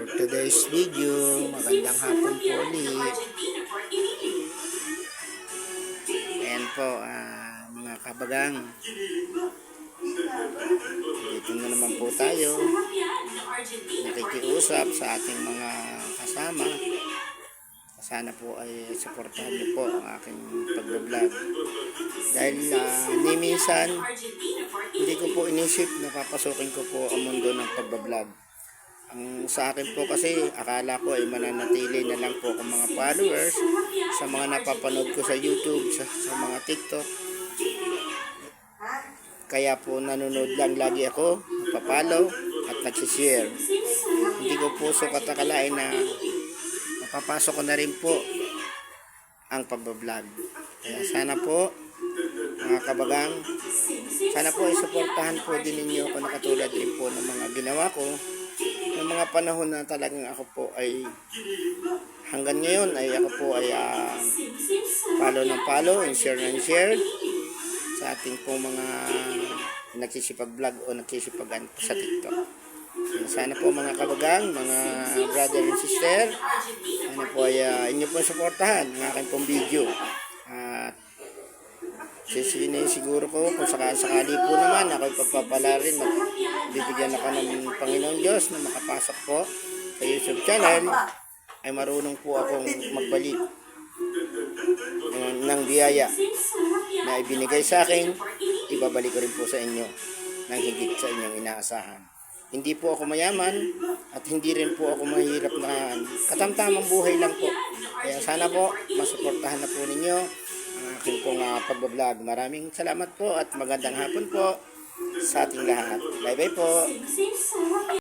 for today's video. Magandang hapon po ulit. Ayan po, mga kabagang. Dito na naman po tayo. Nakikiusap sa ating mga kasama. Sana po ay supportahan niyo po ang aking pag-vlog. Dahil ni minsan, hindi ko po inisip na papasukin ko po ang mundo ng pag-vlog. Ang sa akin po kasi, akala ko ay mananatili na lang po akong mga followers sa mga napapanood ko sa YouTube, sa mga TikTok. Kaya po nanonood lang lagi ako, napapollow at nagsishare. Hindi ko po sukat akalain na mapapasok ko na rin po ang pag-vlog. Kaya sana po, mga kabagang, sana po isuportahan po din ninyo ako na katulad rin po ng mga ginawa ko ng mga panahon na talagang ako po ay hanggang ngayon ay ako po ay follow and share sa ating po mga nagsisipag-vlog o nagsisipag-ano sa TikTok. Sana po mga kabagang, mga brother and sister, ano po ay inyo po suportahan ang aking pong video. At siguro ko kung sakali po naman ako ipagpapala rin at bibigyan ako ng Panginoon Diyos na makapasok po sa YouTube channel, ay marunong po akong magbalik ng biyaya na ibinigay sa akin, ibabalik ko rin po sa inyo ng higit sa inyong inaasahan. Hindi po ako mayaman at hindi rin po ako mahirap na katamtamang buhay lang po. Kaya sana po masuportahan na po ninyo ang aking pong pag-vlog. Maraming salamat po at magandang hapon po sa ating lahat. Bye bye po.